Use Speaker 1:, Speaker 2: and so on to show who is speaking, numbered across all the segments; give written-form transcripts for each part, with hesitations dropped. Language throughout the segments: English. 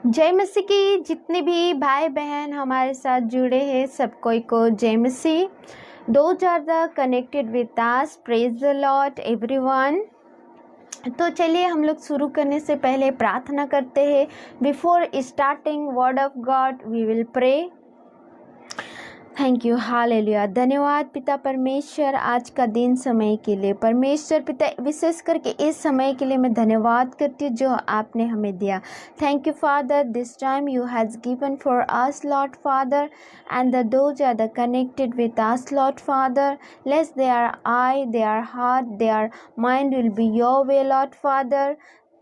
Speaker 1: जय मसीह की। जितने भी भाई बहन हमारे साथ जुड़े हैं सब कोई को जय मसीह। Those are the connected with us. Praise the Lord everyone. तो चलिए हम लोग शुरू करने से पहले प्रार्थना करते हैं। Before starting word of God we will pray. Thank you, hallelujah. धन्यवाद पिता परमेश्वर आज का दिन समय के लिए। परमेश्वर पिता विशेष करके इस समय के लिए मैं धन्यवाद करती हूँ जो आपने हमें दिया। Thank you father, this time you has given for us Lord father and the those are the connected with us Lord Father. Let their eye, their heart, their mind will be your way Lord Father.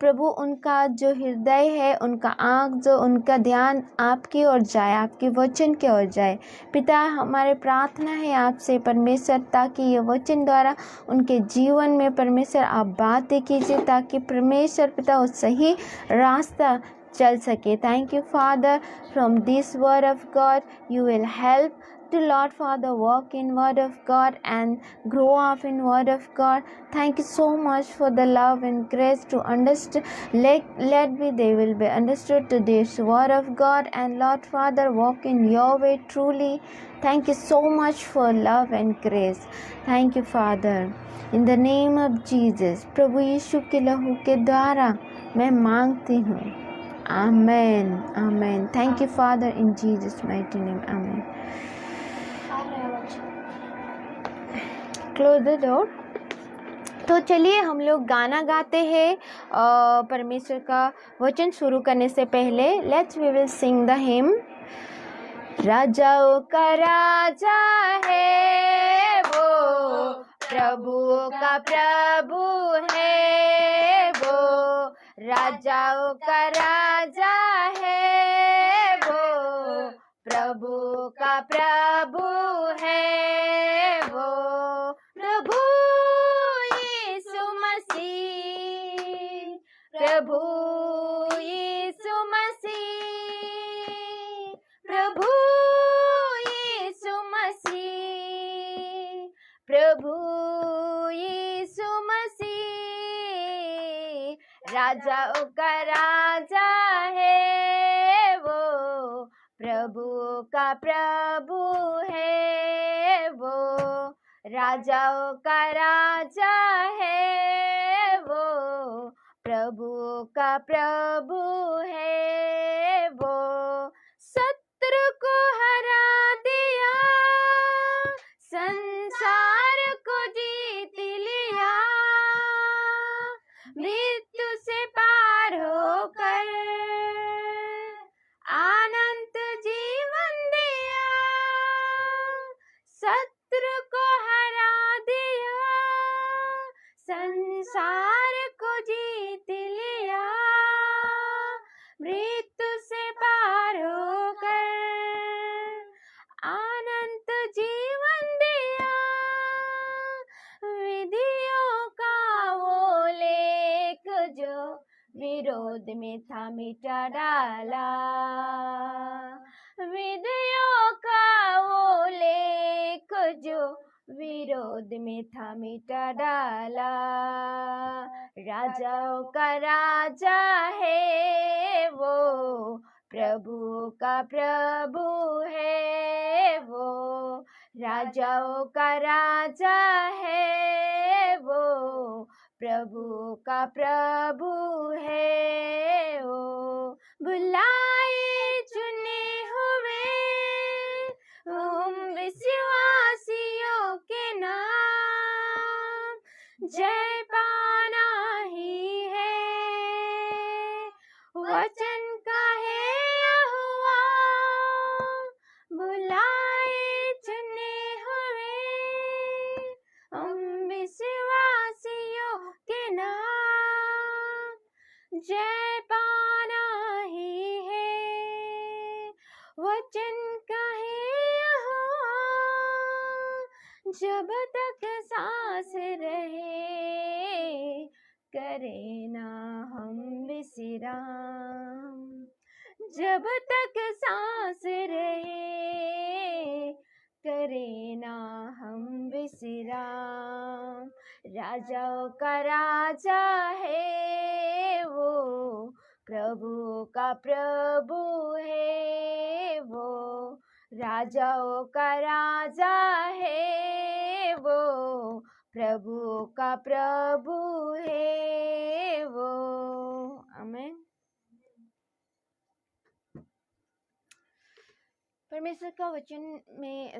Speaker 1: प्रभु उनका जो हृदय है, उनका आँख, जो उनका ध्यान आपकी ओर जाए, आपके वचन की ओर जाए। पिता हमारे प्रार्थना है आपसे परमेश्वर, ताकि ये वचन द्वारा उनके जीवन में परमेश्वर आप बातें कीजिए, ताकि परमेश्वर पिता वो सही रास्ता चल सके। Thank you father, from this word of God you will help to Lord Father walk in word of God and grow up in word of God. Thank you so much for the love and grace to understand. Let me they will be understood to this word of God, and Lord Father walk in your way truly. Thank you so much for love and grace. Thank you Father, in the name of Jesus. प्रभु यीशु के लहू के द्वारा मैं मांगती हूँ, amen amen. Thank you father, in Jesus mighty name, amen. Close the door. तो चलिए हम लोग गाना गाते हैं परमेश्वर का वचन शुरू करने से पहले। Let's we will sing the hymn. राजाओं का राजा है वो, प्रभुओं का प्रभु है वो, राजाओं का राजा है वो, प्रभु का प्रभु है वो, प्रभु यीशु मसीह, प्रभु यीशु मसीह, प्रभु यीशु मसीह, प्रभु यीशु मसीह, राजाओं का राजा है वो, प्रभु का प्रभु है वो, राजाओं का राजा है वो, प्रभु का प्रभु है वो, शत्रु को हरा दिया, संसार को जीत लिया, मृत्यु से पार होकर अनंत जीवन दिया, शत्रु को हरा दिया, संसार को जीत लिया, मृत्यु से पार होकर अनंत जीवन दिया, विधियों का वो लेख जो विरोध में था मिटा डाला, विधियों का वो लेख जो विरोध में था मिटा डाला, राजाओं का राजा है वो, प्रभु का प्रभु है वो, राजाओं का राजा है वो, प्रभु का प्रभु है वो, बुलाए चुने हुए उन विश्वासियों के नाम, जय पाना ही है वचन का है यहोवा, बुलाए चुने हुए हम विश्वासियों के नाम, जय पाना ही है वचन का है यहोवा, जब तक सांस रहे करे ना हम विश्राम, जब तक सांस रहे करे ना हम विश्राम, राजाओं का राजा है वो, प्रभु का प्रभु है वो, राजाओं का राजा है वो, प्रभु का प्रभु है वो। आमीन। परमेश्वर का वचन में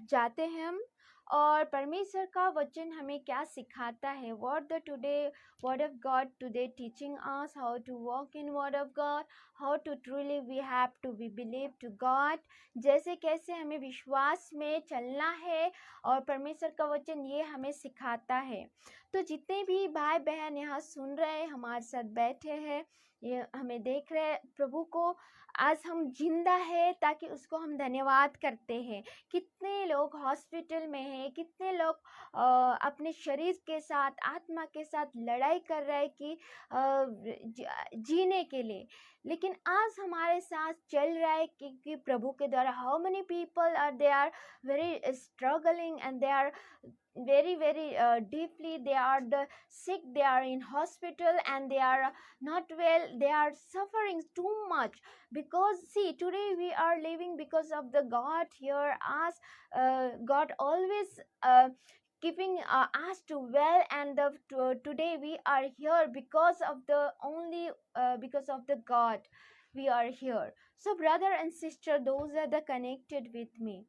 Speaker 1: जाते हैं हम, और परमेश्वर का वचन हमें क्या सिखाता है। What the today word of God today teaching us how to walk in word of God, how to truly we have to be believe to God, जैसे कैसे हमें विश्वास में चलना है, और परमेश्वर का वचन ये हमें सिखाता है। तो जितने भी भाई बहन यहाँ सुन रहे हैं, हमारे साथ बैठे हैं, ये हमें देख रहे हैं, प्रभु को आज हम जिंदा है ताकि उसको हम धन्यवाद करते हैं। कितने लोग हॉस्पिटल में हैं, कितने लोग अपने शरीर के साथ, आत्मा के साथ लड़ाई कर रहे हैं कि जीने के लिए, लेकिन आज हमारे साथ चल रहा है कि प्रभु के द्वारा how many people are they are very struggling and they are very deeply, they are the sick, they are in hospital and they are not well, they are suffering too much, because see, today we are living because of the God here us, God always keeping us to well, and today we are here because of the only because of the God we are here. So brother and sister, those are the connected with me,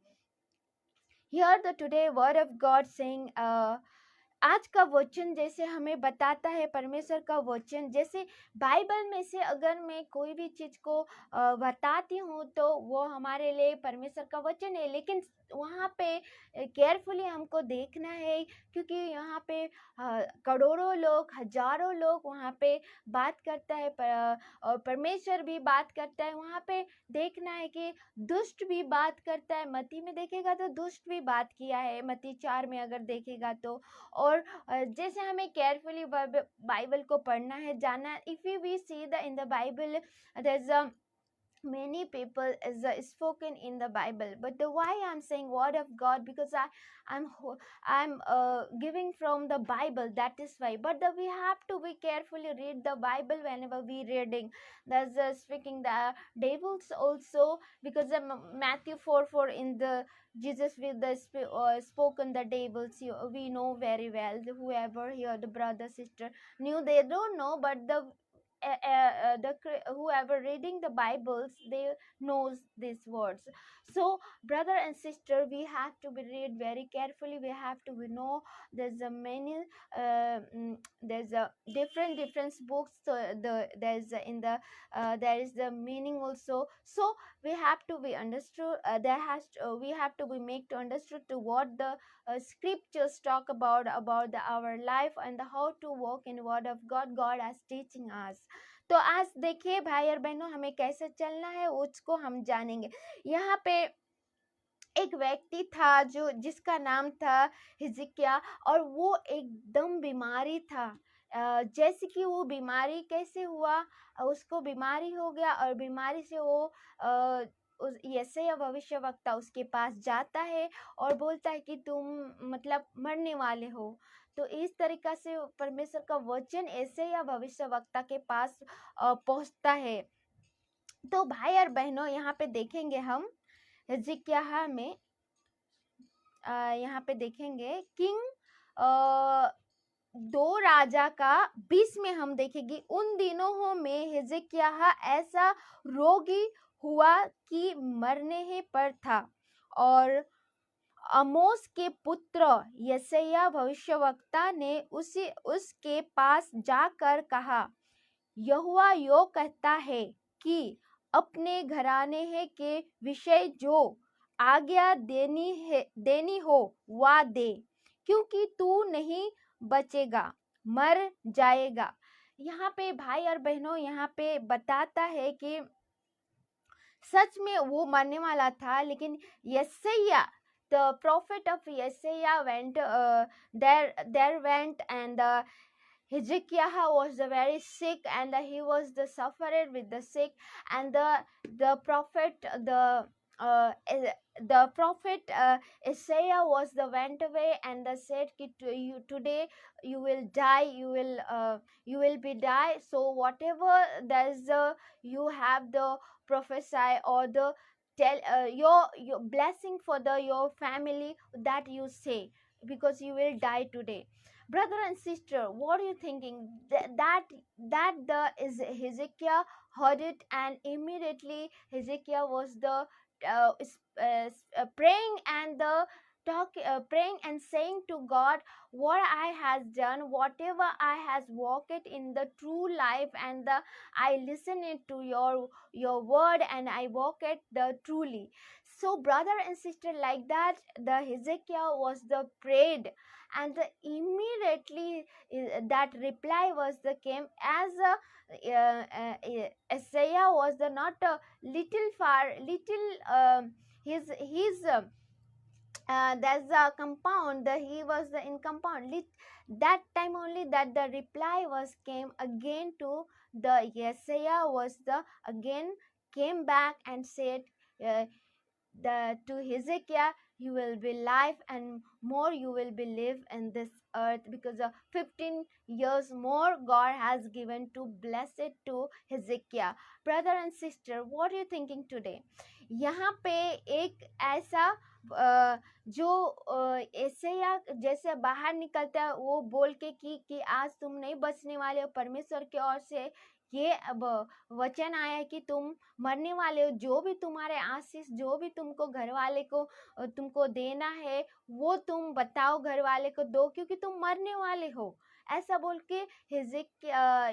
Speaker 1: hear the today word of God saying, आज का वचन जैसे हमें बताता है, परमेश्वर का वचन जैसे बाइबल में से अगर मैं कोई भी चीज को बताती हूँ तो वो हमारे लिए परमेश्वर का वचन है, लेकिन वहाँ पे केयरफुली हमको देखना है, क्योंकि यहाँ पे करोड़ों लोग, हजारों लोग वहाँ पे बात करता है, और परमेश्वर भी बात करता है। वहाँ पे देखना है कि दुष्ट भी बात करता है। मत्ती में देखेगा तो दुष्ट भी बात किया है, मत्ती 4 में अगर देखेगा तो। और जैसे हमें केयरफुली बाइबल को पढ़ना है, जानना, if you we see the in the Bible there is many people is spoken in the Bible, but the why I'm saying word of God, because I'm giving from the Bible, that is why. But we have to be carefully read the Bible whenever we reading. There's speaking the devils also, because Matthew 4:4 in the Jesus with the spoken the devils, we know very well. Whoever here, the brother sister knew, they don't know, but the whoever reading the Bibles, they knows these words. So brother and sister, we have to be read very carefully. We have to know there's a many there's a different books, so there's in the there is the meaning also. So we have to be understood, we have to be make to understood to what the scriptures talk about our life, and how to walk in word of God. God is teaching us. तो आज देखिए भाई और बहनों, हमें कैसे चलना है उसको हम जानेंगे। यहाँ पे एक व्यक्ति था जिसका नाम था हिजकिय्याह, और वो एकदम बीमारी था। जैसे कि वो बीमारी कैसे हुआ, उसको बीमारी हो गया, और बीमारी से वो उस यशायाह भविष्यवक्ता उसके पास जाता है और बोलता है कि तुम मतलब मरने वाले हो। तो इस तरीका से परमेश्वर का वचन यशायाह भविष्यवक्ता के पास पहुंचता है। तो भाई और बहनों, यहाँ पे देखेंगे हम हिजकिय्याह में, यहाँ पे देखेंगे किंग 2 राजा का 20 में हम देखेंगे, उन दिनों में हिजकिय्याह ऐसा रोगी हुआ कि मरने ही पर था, और आमोस के पुत्र यशायाह भविष्यवक्ता ने उसके पास जाकर कहा, यहोवा यो कहता है कि अपने घराने के विषय जो आज्ञा देनी हो वह दे, क्योंकि तू नहीं बचेगा, मर जाएगा। यहाँ पे भाई और बहनों, यहाँ पे बताता है कि सच में वो मरने वाला था, लेकिन यशायाह, the prophet of Yeshayah went there went, and Hezekiah was very sick, and he was the sufferer with the sick, and the prophet, the the prophet Isaiah was the went away and the said कि you today you will die, you will be die. So whatever there's the you have the prophesy or the tell your blessing for the your family that you say, because you will die today. Brother and sister, what are you thinking? That the is Hezekiah heard it, and immediately Hezekiah was the praying and the praying and saying to God, what I has done, whatever I has walked it in the true life, and the I listen it to your word, and I walk it the truly. So brother and sister, like that the Hezekiah was the prayed, and the immediately that reply was the came as a Isaiah was the not a little far little his there's a compound the he was the in compound that time only that the reply was came again to the Yesaya was the again came back and said uh, to Hezekiah, you will be live and more you will be live in this earth, because of 15 years more God has given to bless it to Hezekiah. Brother and sister, what are you thinking today? यहाँ पे एक ऐसा जो एसैया जैसे बाहर निकलता है वो बोल के कि आज तुम नहीं बचने वाले हो, परमेश्वर की ओर से ये अब वचन आया है कि तुम मरने वाले हो, जो भी तुम्हारे आशीष जो भी तुमको घर वाले को तुमको देना है वो तुम बताओ, घर वाले को दो, क्योंकि तुम मरने वाले हो। ऐसा बोल के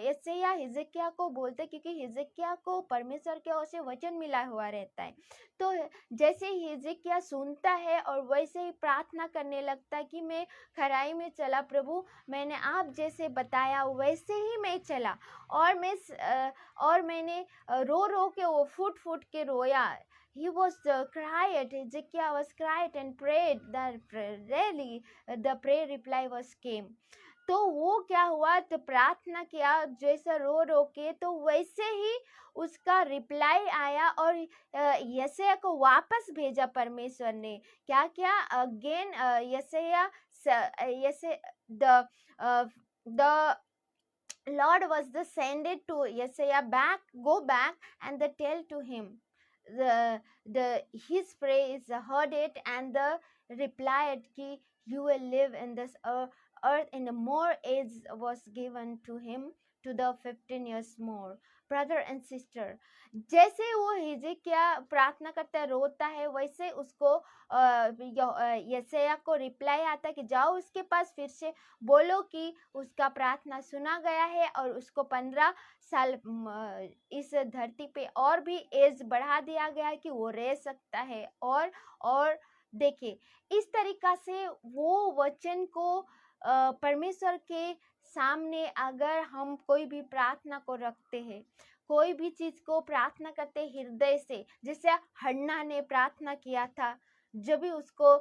Speaker 1: यशायाह हिजकिय्याह को बोलते, क्योंकि हिजकिय्याह को परमेश्वर की ओर से वचन मिला हुआ रहता है। तो जैसे हिजकिय्याह सुनता है और वैसे ही प्रार्थना करने लगता है कि मैं खराई में चला प्रभु, मैंने आप जैसे बताया वैसे ही मैं चला, और मैंने रो रो के वो फुट फुट के रोया। He was cried, Hezekiah was cried and prayed that really the prayer reply was came. तो वो क्या हुआ, तो प्रार्थना किया जैसा रो रो के, तो वैसे ही उसका रिप्लाई आया और यशायाह को वापस भेजा परमेश्वर ने। क्या क्या अगेन यशायाह the Lord was the sended to Yesaya back, go back and the tell to him. His praise heard it and the replied ki you will live in this earth, and more age was given to him to the 15 years more. Brother and sister, जैसे वो हिजकिय्याह प्रार्थना करता है, रोता है, वैसे उसको यशायाह को रिप्लाई आता है कि जाओ उसके पास फिर से बोलो कि उसका प्रार्थना सुना गया है और उसको 15 साल इस धरती पे और भी एज बढ़ा दिया गया है कि वो रह सकता है। और देखिए इस तरीका से वो वचन को परमेश्वर के सामने अगर हम कोई भी प्रार्थना को रखते हैं, कोई भी चीज को प्रार्थना करते हृदय से, जैसे हन्ना ने प्रार्थना किया था जब भी उसको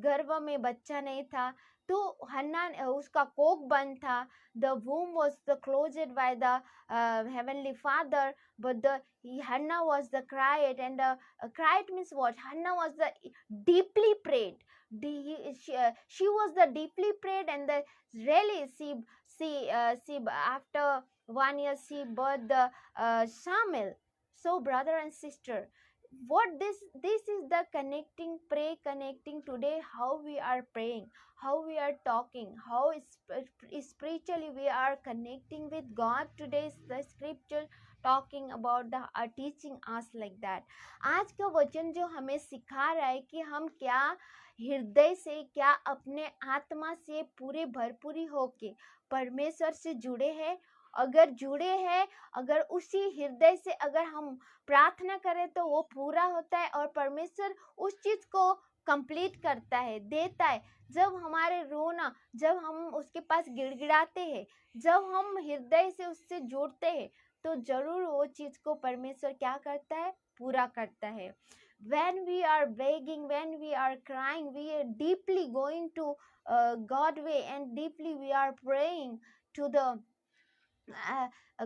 Speaker 1: गर्भ में बच्चा नहीं था, तो हन्ना उसका कोख बंद था, the womb was the closed by the heavenly father, but the Hannah was the cried, and cried means what? Hannah was the deeply prayed. She was the deeply prayed, and the really she after 1 year she birthed the Samuel. So brother and sister, what this is the connecting, pray connecting today, how we are praying, how we are talking, how spiritually we are connecting with God. Today is the scripture talking about the teaching us like that. आज का वचन जो हमें सिखा रहा है कि हम क्या हृदय से, क्या अपने आत्मा से पूरे भरपूरी होके परमेश्वर से जुड़े हैं। अगर जुड़े हैं, अगर उसी हृदय से अगर हम प्रार्थना करें तो वो पूरा होता है और परमेश्वर उस चीज को कंप्लीट करता है, देता है। जब हमारे रोना, जब हम उसके पास गिड़गिड़ाते हैं, जब हम हृदय से उससे जुड़ते हैं, तो जरूर वो चीज को परमेश्वर क्या करता है, पूरा करता है। When we are begging, when we are crying, we are deeply going to God way, and deeply we are praying to the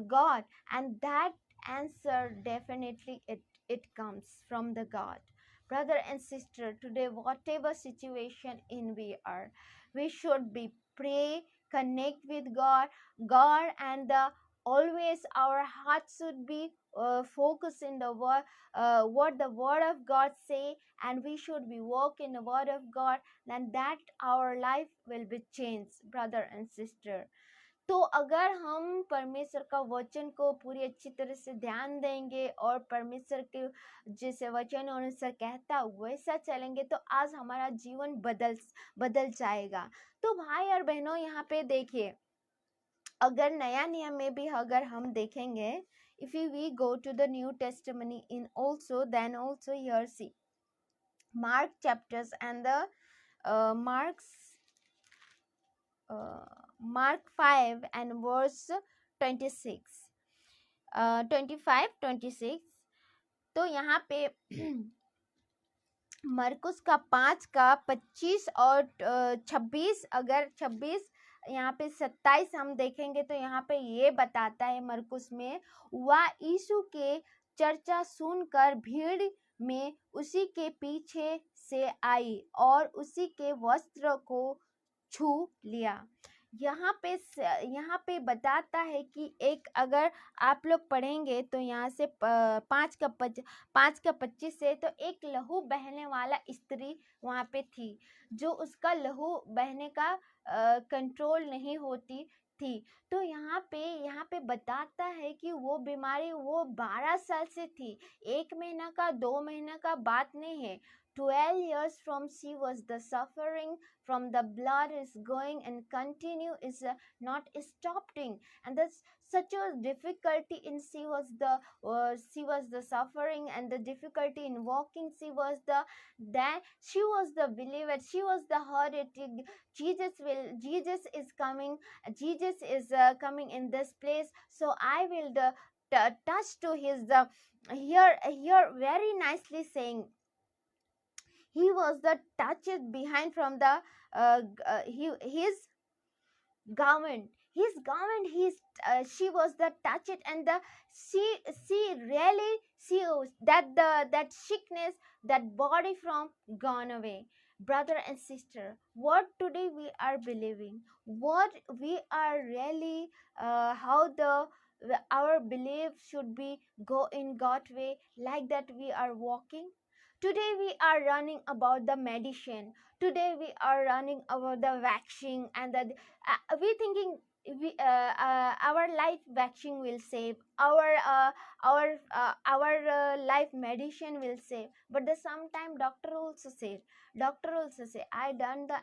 Speaker 1: God, and that answer definitely it comes from the God. Brother and sister, today, whatever situation in we are, we should be pray, connect with God, and always our heart should be focused in the word, what the word of God say, and we should be walk in the word of God, then that our life will be changed, brother and sister. तो अगर हम परमेश्वर का वचन को पूरी अच्छी तरह से ध्यान देंगे और परमेश्वर के जैसे वचन अनुसार कहता वैसा चलेंगे, तो आज हमारा जीवन बदल बदल जाएगा। तो भाई और बहनों, यहाँ पे देखिए, अगर नया नियम में भी अगर हम देखेंगे, if we go to the New Testament in also, then also here see Mark chapters and the Mark 5 and verse 26, 25-26। तो यहाँ पे मरकुस का 5 का 25 और 26, अगर 26 यहाँ पे 27 हम देखेंगे तो यहाँ पे ये बताता है मरकुस में, वह यीशु के चर्चा सुनकर भीड़ में उसी के पीछे से आई और उसी के वस्त्र को छू लिया। यहाँ पे बताता है कि एक, अगर आप लोग पढ़ेंगे तो यहाँ से 5 का 25 से, तो एक लहू बहने वाला स्त्री वहाँ पे थी, जो उसका लहू बहने का कंट्रोल नहीं होती थी। तो यहाँ पे बताता है कि वो बीमारी वो 12 साल से थी, 1 महीना का 2 महीना का बात नहीं है। 12 years from she was the suffering from the blood is going and continue is not stopping, and that's such a difficulty in she was the suffering and the difficulty in walking. She was the believer, she was the heretic. Jesus is coming, Jesus is coming in this place, so I will touch to his here very nicely saying, he was the touched behind from the his garment, she was the touched, and she really see that sickness, that body from gone away. Brother and sister, what today we are believing, what we are really how our belief should be go in God way, like that we are walking. Today we are running about the medicine. Today we are running about the vaccine, and that we thinking our life vaccine will save our life medicine will save. But the sometime doctor also say I done the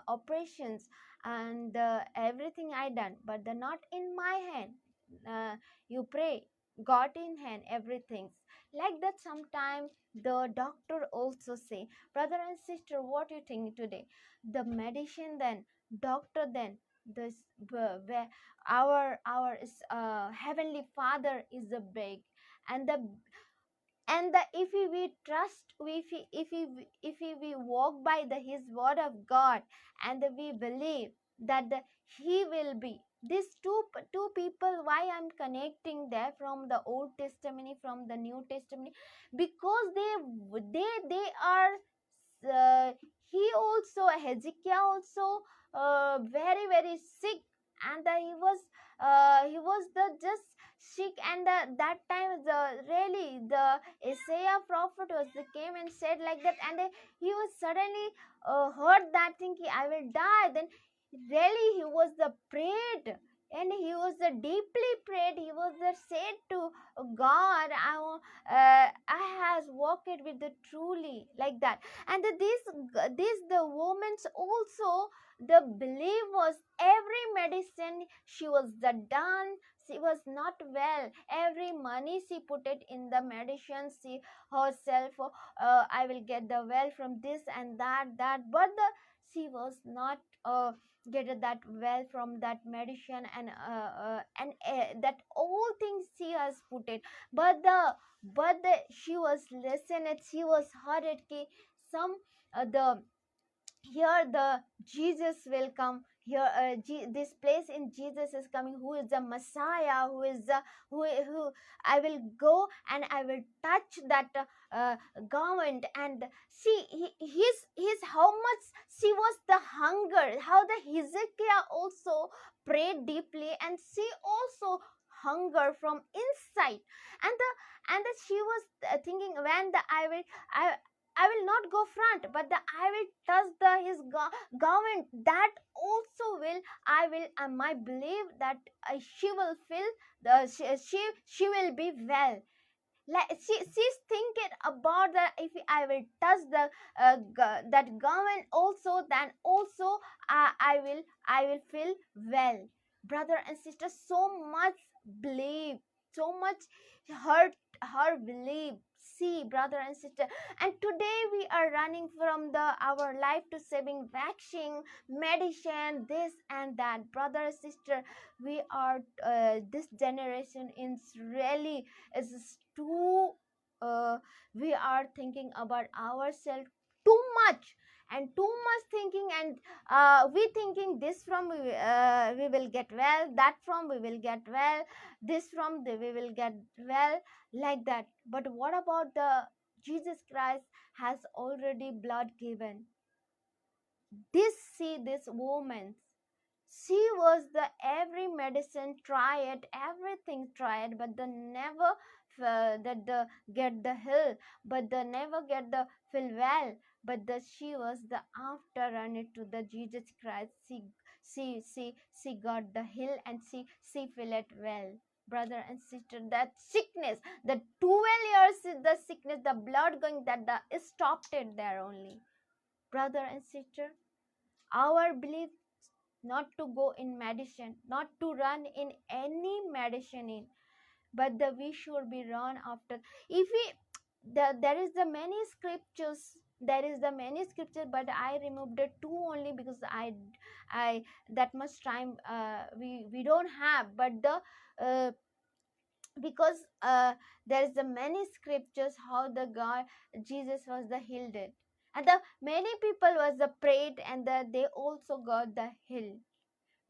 Speaker 1: operations and everything I done, but the not in my hand. You pray, God in hand, everything like that. Sometime the doctor also say, brother and sister, what you think today, the medicine then, doctor then, this where our heavenly father is the big, and the if we trust, if we walk by his word of God, and we believe that he will be these two people. Why I'm connecting there from the Old Testament, from the New Testament, because they are uh, he also, Hezekiah also very very sick, and he was the just sick, and that time the Isaiah prophet was came and said like that, and he was suddenly heard that thing, I will die. Then really he was the prayed, and he was the deeply prayed, he was the said to God, I has walked with the truly, like that. And this the woman's also the belief was every medicine she was the done, she was not well, every money she put it in the medicine, she herself I will get the well from this and that, but she was not get that well from that medicine, and that all things she has put it, but she was listened, she was heard ki some the here the Jesus will come, here this place in Jesus is coming, who is the Messiah, who is the who I will go and I will touch that garment, and see his how much she was the hunger, how the Hezekiah also prayed deeply, and she also hunger from inside, and the she was thinking, when the I I will not go front, but the I will touch the his garment, that also will I will I believe that she will feel the she will be well. Like she's thinking about the, if I will touch the that garment also, then also I will feel well. Brother and sister, so much believe, so much hurt her believe. See, brother and sister, and today we are running from the our life to saving vaccine, medicine, this and that. Brother and sister, we are this generation is really is too we are thinking about ourselves too much, and too much thinking, and we thinking this from we will get well, that from we will get well, this from the we will get well, like that. But what about the Jesus Christ has already blood given? This, see this woman, she was the every medicine tried, everything tried, but the never that the get the heal, but the never get the feel well. But the she was the after run it to the Jesus Christ, she got the heal, and she feel it well. Brother and sister, that sickness, the 12 years is the sickness, the blood going, that the it stopped it there only. Brother and sister, our belief not to go in medicine, not to run in any medicine in, but the we should be run after. If we there is the many scriptures, there is the many scriptures, but I removed it two only because I that much time we don't have, but the because there is the many scriptures how the God Jesus was the healed it, and the many people was the prayed, and they also got the healed.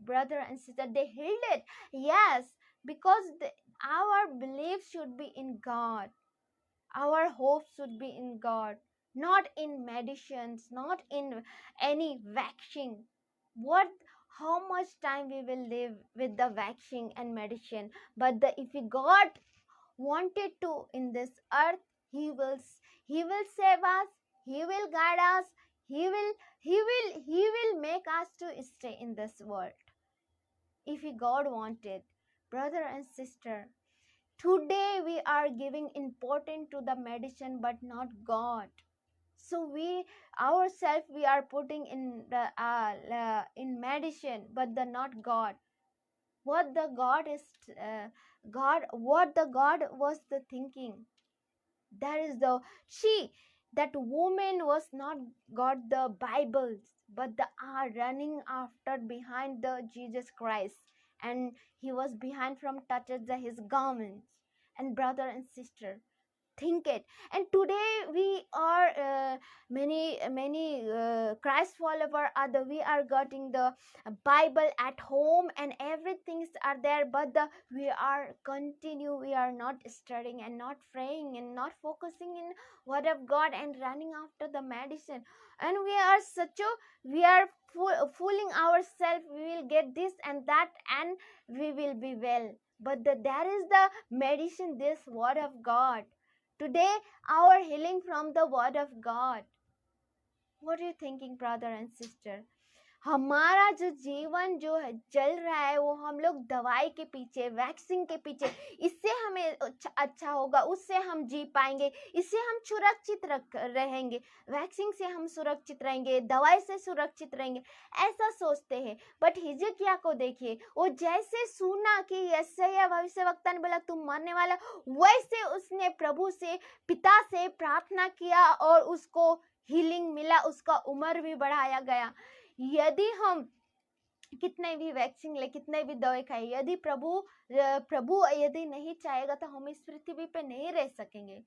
Speaker 1: Brother and sister, they healed it. Yes, because our belief should be in God, our hope should be in God, not in medicines, not in any vaccine. What, how much time we will live with the vaccine and medicine? But the if we God wanted to in this earth, he will save us, he will guide us, he will he will make us to stay in this world, if God wanted. Brother and sister, today we are giving importance to the medicine but not God. So we ourselves we are putting in the in medicine, but the not God. What the God is God, what the God was the thinking, that is the she, that woman was not got the Bibles, but the are running after behind the Jesus Christ, and he was behind from touches the, his garments. And brother and sister, think it. And today we are many Christ follower are the we are getting the Bible at home and everything's are there, but the we are continue, we are not studying and not praying and not focusing in word of God and running after the medicine. And we are such a we are fooling ourselves, we will get this and that and we will be well. But there is the medicine, this word of God. Today, our healing from the word of God. What are you thinking, brother and sister? हमारा जो जीवन जो है चल रहा है, वो हम लोग दवाई के पीछे, वैक्सीन के पीछे, इससे हमें अच्छा होगा, उससे हम जी पाएंगे, इससे हम सुरक्षित रहेंगे, वैक्सीन से हम सुरक्षित रहेंगे, दवाई से सुरक्षित रहेंगे, ऐसा सोचते हैं. बट हिजकिय्याह को देखिए, वो जैसे सुना कि यशायाह भविष्यवक्ता ने बोला तुम मरने वाला, वैसे उसने प्रभु से, पिता से प्रार्थना किया और उसको हीलिंग मिला, उसका उम्र भी बढ़ाया गया. यदि हम कितने भी वैक्सीन ले, कितने भी दवाई खाए, यदि प्रभु यदि नहीं चाहेगा तो हम इस पृथ्वी पे नहीं रह सकेंगे।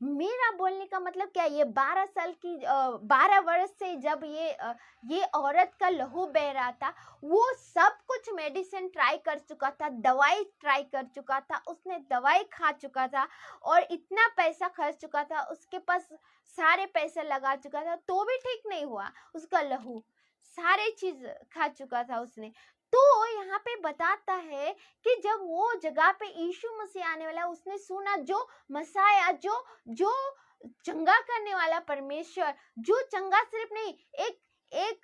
Speaker 1: मेरा बोलने का मतलब क्या, ये 12 साल की 12 वर्ष से जब ये औरत का लहू बह रहा था, वो सब कुछ मेडिसिन ट्राई कर चुका था, दवाई ट्राई कर चुका था, उसने दवाई खा चुका था और इतना पैसा खर्च चुका था, उसके पास सारे पैसे लगा चुका था, तो भी ठीक नहीं हुआ उसका लहू, सारे चीज खा चुका था उसने। तो यहाँ पे बताता है कि जब वो जगह पे यीशु मसीह आने वाला, उसने सुना जो मसाया, जो चंगा करने वाला परमेश्वर, जो चंगा सिर्फ नहीं, एक एक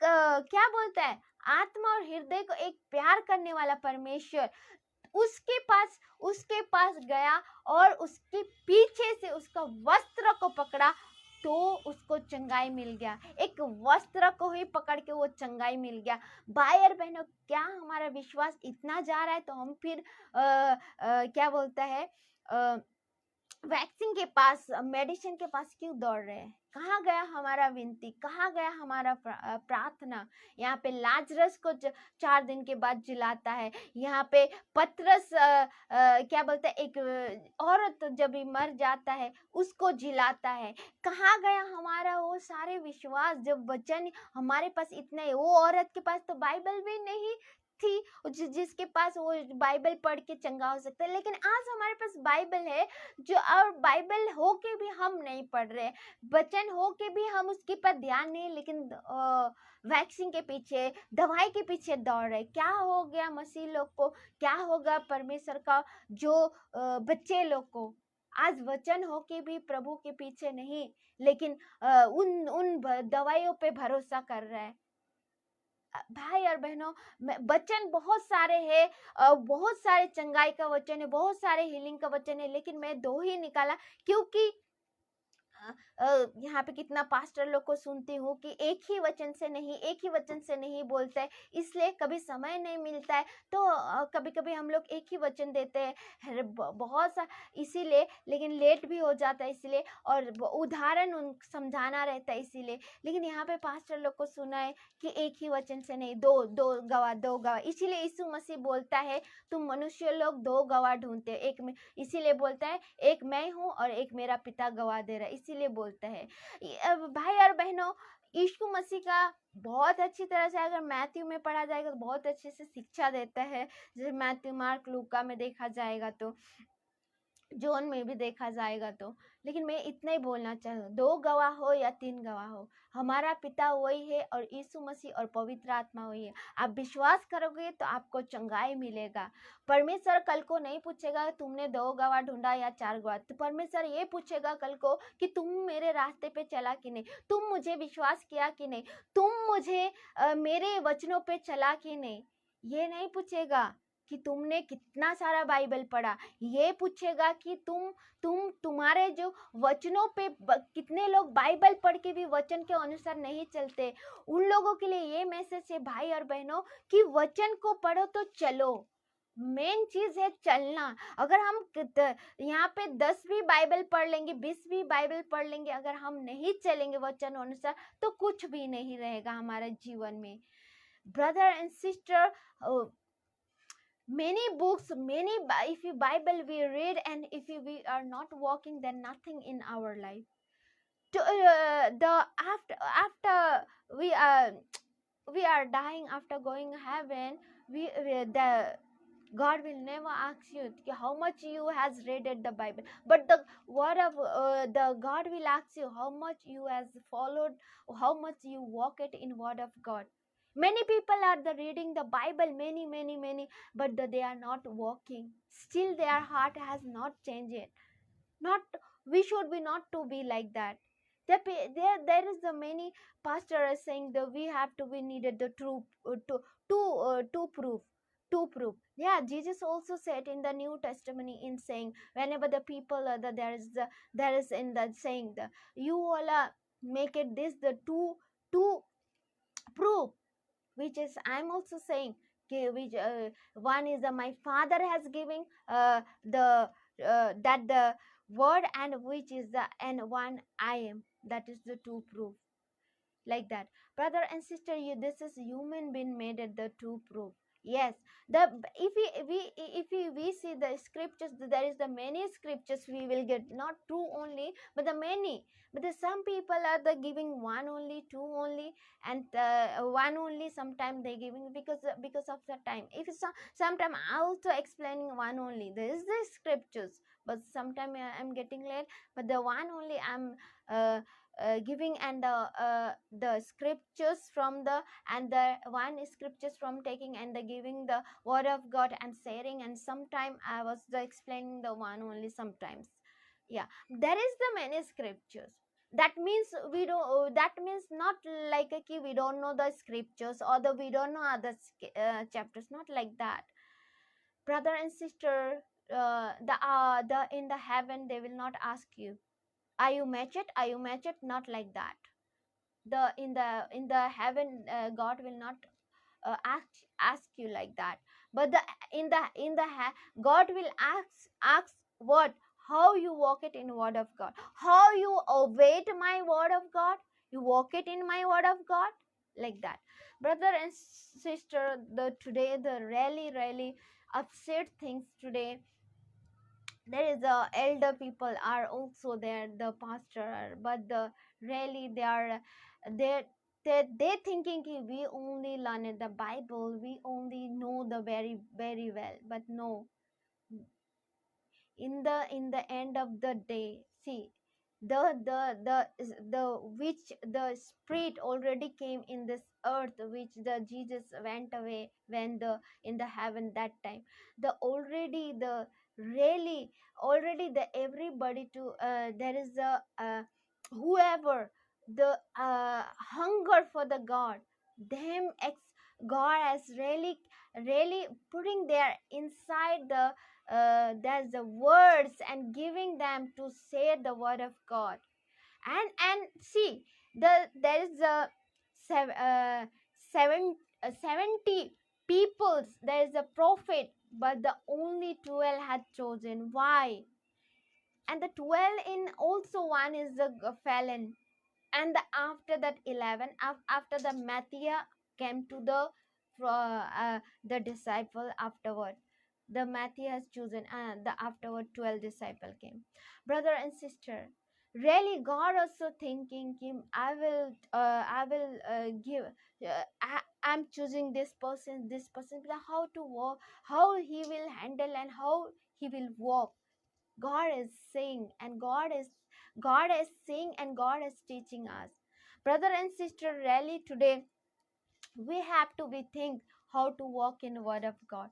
Speaker 1: क्या बोलता है, आत्मा और हृदय को एक प्यार करने वाला परमेश्वर, उसके पास गया और उसके पीछे से उसका वस्त्र को पकड़ा, तो उसको चंगाई मिल गया। एक वस्त्र को ही पकड़ के वो चंगाई मिल गया। भाई और बहनों, क्या हमारा विश्वास इतना जा रहा है तो हम फिर क्या बोलता है, वैक्सीन के पास, मेडिसिन के पास क्यों दौड़ रहे हैं? कहाँ गया हमारा विनती, कहाँ गया हमारा प्रार्थना? यहाँ पे लाजरस को 4 दिन के बाद जिलाता है, यहाँ पे पतरस क्या बोलते हैं, एक औरत जब भी मर जाता है उसको जिलाता है। कहाँ गया हमारा वो सारे विश्वास, जब वचन हमारे पास इतने, वो औरत के पास तो बाइबल भी नहीं थी जिसके पास वो बाइबल पढ़ के चंगा हो सकता है, लेकिन आज हमारे पास बाइबल है, जो और बाइबल हो के भी हम नहीं पढ़ रहे, वचन हो के भी हम उसके पर ध्यान नहीं, लेकिन वैक्सीन के पीछे, दवाई के पीछे दौड़ रहे। क्या हो गया मसीह लोग को, क्या होगा परमेश्वर का जो बच्चे लोग को? आज वचन हो के भी प्रभु के पीछे नहीं, लेकिन उन दवाइयों पे भरोसा कर रहा है। भाई और बहनों, वचन बहुत सारे हैं, बहुत सारे चंगाई का वचन है, बहुत सारे हीलिंग का वचन है, लेकिन मैं 2 ही निकाला, क्योंकि यहाँ पे कितना पास्टर लोग को सुनती हूँ कि एक ही वचन से नहीं बोलते हैं, इसलिए कभी समय नहीं मिलता है, तो कभी कभी हम लोग एक ही वचन देते हैं बहुत सा, इसीलिए, लेकिन लेट भी हो जाता है इसीलिए, और उदाहरण समझाना रहता है इसीलिए। लेकिन यहाँ पे पास्टर लोग को सुना है कि एक ही वचन से नहीं, दो गवाह, इसीलिए यीशु मसीह बोलता है तुम मनुष्य लोग 2 गवाह ढूंढते हो, एक में, इसीलिए बोलता है एक मैं हूँ और एक मेरा पिता गवाह दे रहा है, इसीलिए बोलता है। भाई और बहनों, यीशु मसीह का बहुत अच्छी तरह से अगर मैथ्यू में पढ़ा जाएगा तो बहुत अच्छे से शिक्षा देता है, जैसे मैथ्यू, मार्क, लूका में देखा जाएगा तो, जोन में भी देखा जाएगा तो। लेकिन मैं इतना ही बोलना चाहूँ, 2 गवाह हो या 3 गवाह हो, हमारा पिता वही है और यीशु मसीह और पवित्र आत्मा वही है। आप विश्वास करोगे तो आपको चंगाई मिलेगा। परमेश्वर कल को नहीं पूछेगा तुमने 2 गवाह ढूंढा या 4 गवाह, तो परमेश्वर ये पूछेगा कल को कि तुम मेरे रास्ते पे चला कि नहीं, तुम मुझे विश्वास किया कि नहीं, तुम मुझे मेरे वचनों पे चला कि नहीं। ये नहीं पूछेगा कि तुमने कितना सारा बाइबल पढ़ा, ये पूछेगा कि तुम्हारे जो वचनों पे कितने लोग बाइबल पढ़ के भी वचन के अनुसार नहीं चलते। उन लोगों के लिए ये मैसेज है भाई और बहनों कि वचन को पढ़ो तो चलो, मेन चीज है चलना। अगर हम यहाँ पे 10 भी बाइबल पढ़ लेंगे, 20 भी बाइबल पढ़ लेंगे, अगर हम नहीं चलेंगे वचन अनुसार तो कुछ भी नहीं रहेगा हमारे जीवन में। Brother and sister, many books, if you Bible we read, and if we are not walking, then nothing in our life. After we are dying, after going heaven, the God will never ask you how much you has read the Bible, but the word of the God will ask you how much you has followed, how much you walk it in word of God. Many people are reading the Bible, many, but they are not walking. Still, their heart has not changed. Not, we should be not to be like that. There is the many pastors saying that we needed the true to prove. Yeah, Jesus also said in the New Testament in saying, whenever the people there is in the saying the you all make it this the to prove, which is I'm also saying, which one is my Father has given the that the word, and which is the and one I am, that is the two proof. like that. Brother and sister, you, this is human being made it the true proof. Yes, the, if we see the scriptures, there is the many scriptures we will get, not two only but the many. But the some people are the giving one only, two only, and one only. Sometimes they giving because of the time. If it's sometime also explaining one only, there is the scriptures, but sometime I'm getting late, but the one only I'm giving, and the scriptures from the, and the one scriptures from taking and the giving the word of God and sharing, and sometime I was the explaining the one only sometimes. Yeah, there is the many scriptures. That means we don't, that means not like a key we don't know the scriptures, or the we don't know other chapters, not like that. Brother and sister, the in the heaven they will not ask you, are you matched, are you matched, not like that. The in the heaven, God will not ask you like that. But the God will ask what, how you walk it in word of God, how you obey my word of God, you walk it in my word of God, like that. Brother and sister, the today the really upset things today. There is a elder people are also there, the pastor, but the really they are, they they thinking ki we only learn in the Bible, we only know the very well, but no. In the end of the day, see, the which the spirit already came in this earth, which the Jesus went away when the in the heaven that time, the already the really already the everybody to there is a whoever the hunger for the God, them God has really putting there inside the there's the words and giving them to say the word of God. And see, there is a seven, 70 peoples, there is a prophet, but the only 12 had chosen. Why? And the 12 in also one is the felon. And after that 11, after the Matthew came to the disciple afterward, the Matthew has chosen, and the afterward 12 disciple came. Brother and sister, really God also thinking him, I will give, I'm choosing this person, how to walk, how he will handle and how he will walk. God is saying, and God is saying, and God is teaching us. Brother and sister, really today we have to be think how to walk in the word of God.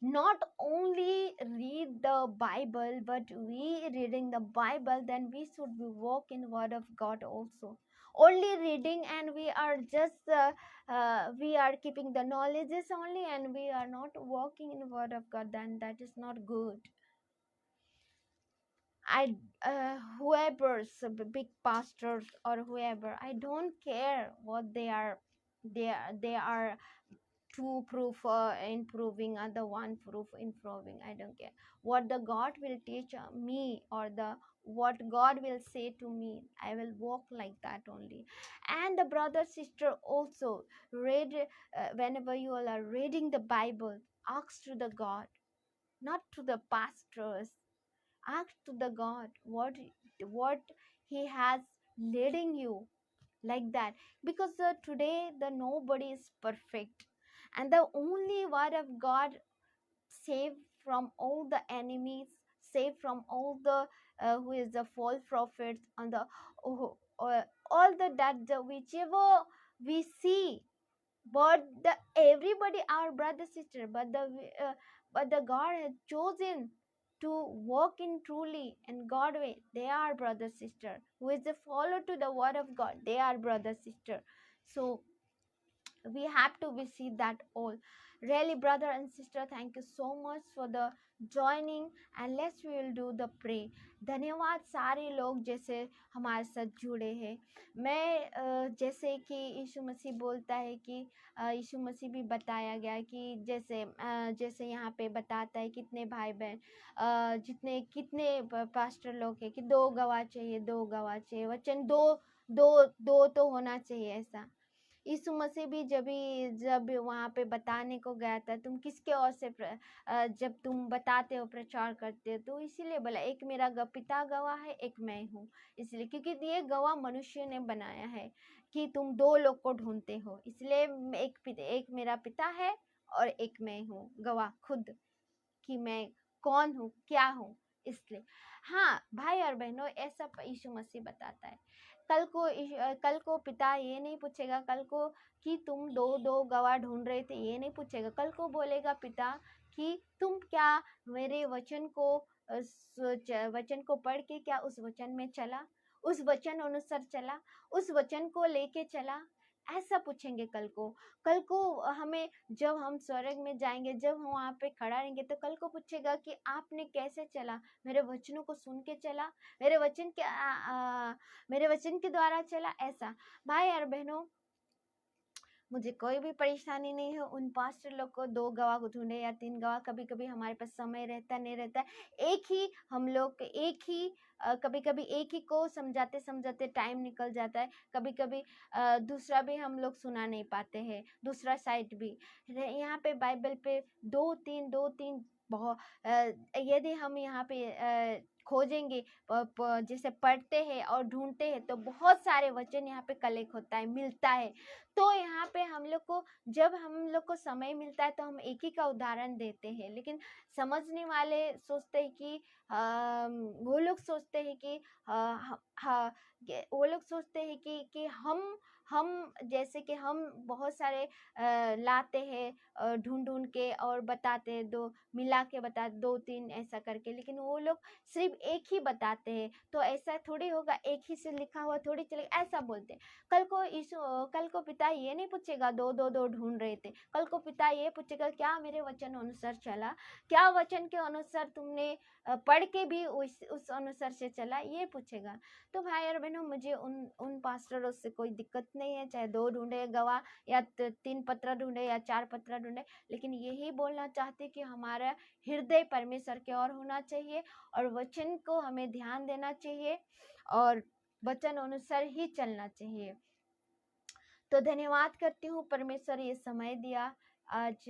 Speaker 1: Not only read the Bible, but we reading the Bible, then we should be walk in word of God also. Only reading and we are just we are keeping the knowledges only, and we are not walking in word of God, then that is not good. I whoever's a big pastors or whoever, I don't care what they are two proof improving, other one proof improving. I don't care what the God will teach me, or the what God will say to me, I will walk like that only. And the brother sister also read, whenever you all are reading the Bible, ask to the God, not to the pastors. Ask to the God what he has leading you, like that. Because today the nobody is perfect, and the only word of God save from all the enemies, save from all the who is the false prophets, and the all the that the whichever we see. But the everybody our brother sister, but the God has chosen to walk in truly and God way, they are brother sister, who is the follow to the word of God, they are brother sister. So we have to we see that all. Really, brother and sister, thank you so much for the joining and let's we will do the pray. धन्यवाद सारे लोग जैसे हमारे साथ जुड़े हैं। मैं जैसे कि यीशु मसीह बोलता है कि यीशु मसीह भी बताया गया कि जैसे यहाँ पे बताता है कितने भाई बहन जितने कितने पास्टर लोग हैं कि 2 गवाह चाहिए, 2 गवाह चाहिए, वचन दो दो दो तो होना चाहिए ऐसा। यीशु मसीह भी जब वहाँ पे बताने को गया था, तुम किसके ओर से जब तुम बताते हो प्रचार करते हो, तो इसीलिए बोला एक मेरा पिता गवाह है, एक मैं हूँ। इसलिए क्योंकि ये गवाह मनुष्य ने बनाया है कि तुम 2 लोग को ढूंढते हो, इसलिए एक मेरा पिता है और एक मैं हूँ गवाह खुद कि मैं कौन हूँ, क्या हूँ। इसलिए हाँ भाई और बहनों, ऐसा यीशु मसीह बताता है। कल को पिता ये नहीं पूछेगा कल को कि तुम 2 गवाह ढूंढ रहे थे, ये नहीं पूछेगा। कल को बोलेगा पिता कि तुम क्या मेरे वचन को पढ़ के क्या उस वचन में चला, उस वचन अनुसार चला, उस वचन को लेके चला, ऐसा पूछेंगे कल को हमें जब हम स्वर्ग में जाएंगे, जब हम वहाँ पे खड़ा रहेंगे, तो कल को पूछेगा कि आपने कैसे चला, मेरे वचनों को सुन के चला, मेरे वचन के द्वारा चला। ऐसा भाई और बहनों, मुझे कोई भी परेशानी नहीं है उन पास्टर लोग को 2 गवाह को ढूंढे या 3 गवाह। कभी कभी हमारे पास समय रहता नहीं रहता, कभी कभी एक ही को समझाते समझाते टाइम निकल जाता है। कभी कभी दूसरा भी हम लोग सुना नहीं पाते हैं, दूसरा साइड भी। यहाँ पे बाइबल पे 2-3 बहुत यदि हम यहाँ पे खोजेंगे, जैसे पढ़ते हैं और ढूंढते हैं, तो बहुत सारे वचन यहाँ पे कलेक्ट होता है, मिलता है। तो यहाँ पे जब हम लोग को समय मिलता है तो हम एक ही का उदाहरण देते हैं, लेकिन समझने वाले सोचते हैं कि वो लोग सोचते हैं कि कि हम जैसे कि हम बहुत सारे लाते हैं ढूंढ ढूंढ के और बताते हैं, 2 मिला के बताते 2-3 ऐसा करके, लेकिन वो लोग सिर्फ एक ही बताते हैं। तो ऐसा थोड़ी होगा, एक ही से लिखा हुआ थोड़ी चलेगा, ऐसा बोलते हैं। कल को पिता ये नहीं पूछेगा 2 ढूंढ रहे थे, कल को पिता ये पूछेगा क्या मेरे वचन अनुसार चला, क्या वचन के अनुसार तुमने पढ़ के भी उस अनुसार से चला, ये पूछेगा। तो भाई और बहनों, मुझे उन पास्टरों से कोई दिक्कत नहीं है, चाहे 2 ढूंढे गवाह या 3 पत्र ढूंढे या 4 पत्र ढूंढे, लेकिन यही बोलना चाहते कि हमारा हृदय परमेश्वर की ओर होना चाहिए और वचन को हमें ध्यान देना चाहिए और वचन अनुसार ही चलना चाहिए। तो धन्यवाद करती हूँ, परमेश्वर ये समय दिया, आज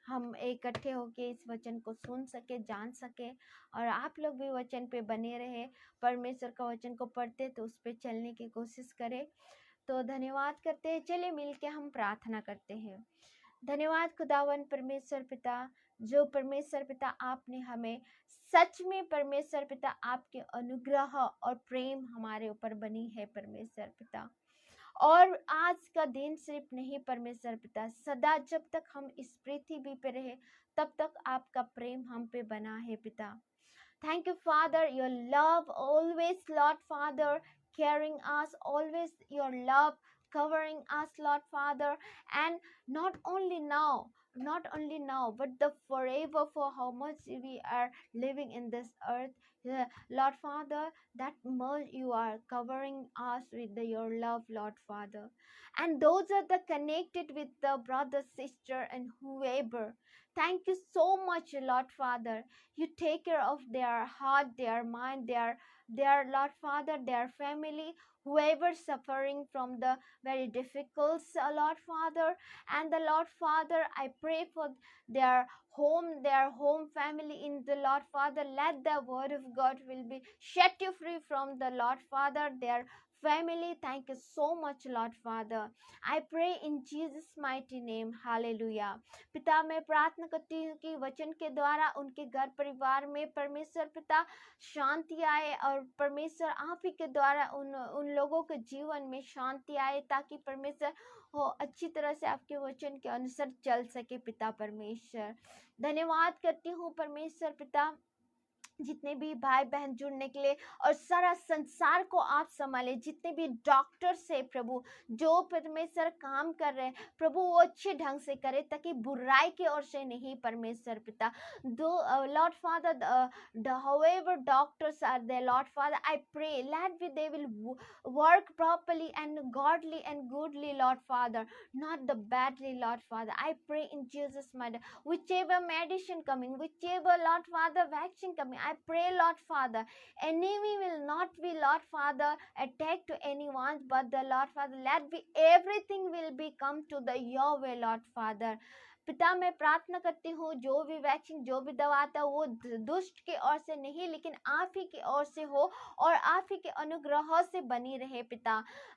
Speaker 1: हम इकट्ठे होके इस वचन को सुन सके, जान सके, और आप लोग भी वचन पे बने रहे, परमेश्वर का वचन को पढ़ते तो उस पे चलने की कोशिश करें। तो धन्यवाद करते हैं, चलिए मिलके हम प्रार्थना करते हैं। धन्यवाद खुदावन परमेश्वर पिता, जो परमेश्वर पिता आपने हमें सच में परमेश्वर पिता आपके अनुग्रह और प्रेम हमारे ऊपर बनी है परमेश्वर पिता। और आज का दिन सिर्फ नहीं परमेश्वर पिता, सदा जब तक हम इस पृथ्वी पे रहे तब तक आपका प्रेम हम पे बना है पिता। Thank you, Father, your love always, Lord Father, caring us, always your love covering us, Lord Father, and not only now, but the forever, for how much we are living in this earth. Lord Father, that much you are covering us with your love, Lord Father. And those are the connected with the brother, sister, and whoever. Thank you so much, Lord Father. You take care of their heart, their mind, their Lord Father, their family, whoever suffering from the very difficult, Lord Father. And the Lord Father, I pray for their home family in the Lord Father. Let the word of God will be set you free from the Lord Father, their family. Thank you so much, Lord Father. I pray in Jesus mighty name. Hallelujah. पिता, मैं प्रार्थना करती हूँ कि वचन के द्वारा उनके घर परिवार में परमेश्वर पिता शांति आए, और परमेश्वर आप ही के द्वारा उन लोगों के जीवन में शांति आए, ताकि परमेश्वर वो अच्छी तरह से आपके वचन के अनुसार चल सके। पिता परमेश्वर, धन्यवाद करती हूँ परमेश्वर पिता, जितने भी भाई बहन जुड़ने के लिए और सारा संसार को आप संभाले, जितने भी डॉक्टर्स है प्रभु जो परमेश्वर काम कर रहे हैं प्रभु वो अच्छे ढंग से करे ताकि बुराई की ओर से नहीं परमेश्वर पिता दो Lord father the however doctors are there Lord Father I pray let be they will work properly and godly and goodly Lord Father not the badly Lord Father I pray in Jesus mighty whichever medicine coming, whichever Lord Father vaccine coming, I pray Lord Father, enemy will not be Lord Father attack to anyone, but the Lord Father let be everything will be come to the your way Lord Father. पिता मैं प्रार्थना करती हूँ जो भी vaccine जो भी दवा आता है वो दुष्ट की ओर से नहीं लेकिन आप ही की ओर से हो और आप ही के अनुग्रह से बनी रहे पिता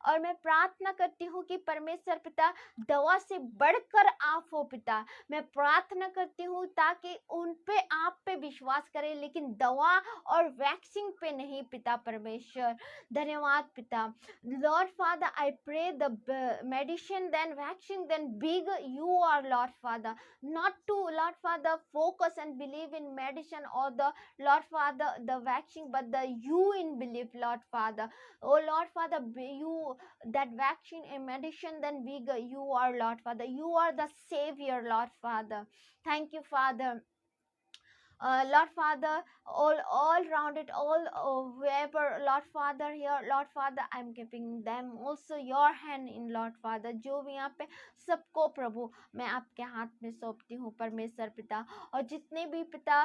Speaker 1: और मैं प्रार्थना करती हूँ कि परमेश्वर पिता दवा से बढ़कर आप हो पिता मैं प्रार्थना करती हूँ ताकि उन पे आप पे विश्वास करें लेकिन दवा और वैक्सीन पे नहीं पिता परमेश्वर धन्यवाद पिता Lord Father I pray the medicine then vaccine then big you are Lord Father not to Lord Father focus and believe in medicine or the Lord Father the vaccine but the you in belief Lord Father oh Lord Father you that vaccine and medicine then bigger you are Lord Father you are the savior Lord Father thank you Father Lord Father, all round it, all wherever, Lord Father here, Lord Father, I'm keeping them also your hand in Lord Father. जो भी यहाँ पे सबको प्रभु मैं आपके हाथ में सौंपती हूँ परमेश्वर पिता और जितने भी पिता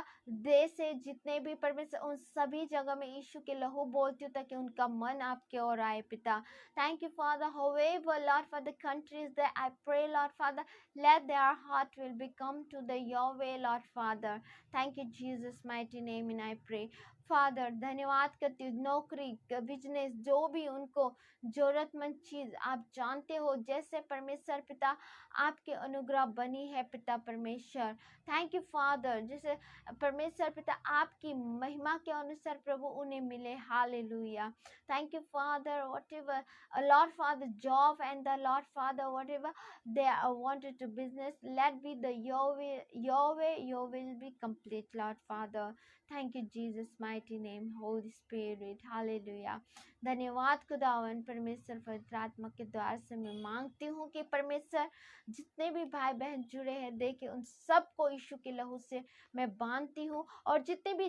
Speaker 1: देश है जितने भी परमेश्वर उन सभी जगह में यीशु के लहू बोलती हूँ ताकि उनका मन आपके ओर आए पिता. Thank you Father. However, Lord Father, countries that I pray, Lord Father, let their heart will become to the your way, Lord Father. Thank you Jesus mighty name in I pray Father धन्यवाद करती हूँ नौकरी business जो भी उनको जरूरतमंद चीज आप जानते हो जैसे परमेश्वर पिता आपके अनुग्रह बनी है पिता परमेश्वर थैंक यू फादर जैसे परमेश्वर पिता आपकी महिमा के अनुसार प्रभु उन्हें मिले hallelujah thank you father whatever Lord father job and the Lord father whatever they wanted to business let be the your way your will be complete Lord Father thank you Jesus mighty name Holy Spirit hallelujah धन्यवाद खुदावन परमेश्वर पवित्र आत्मा के द्वार से मैं मांगती हूँ कि परमेश्वर जितने भी भाई बहन जुड़े हैं देखे उन सबको यीशु के लहू से मैं बांधती हूँ और जितने भी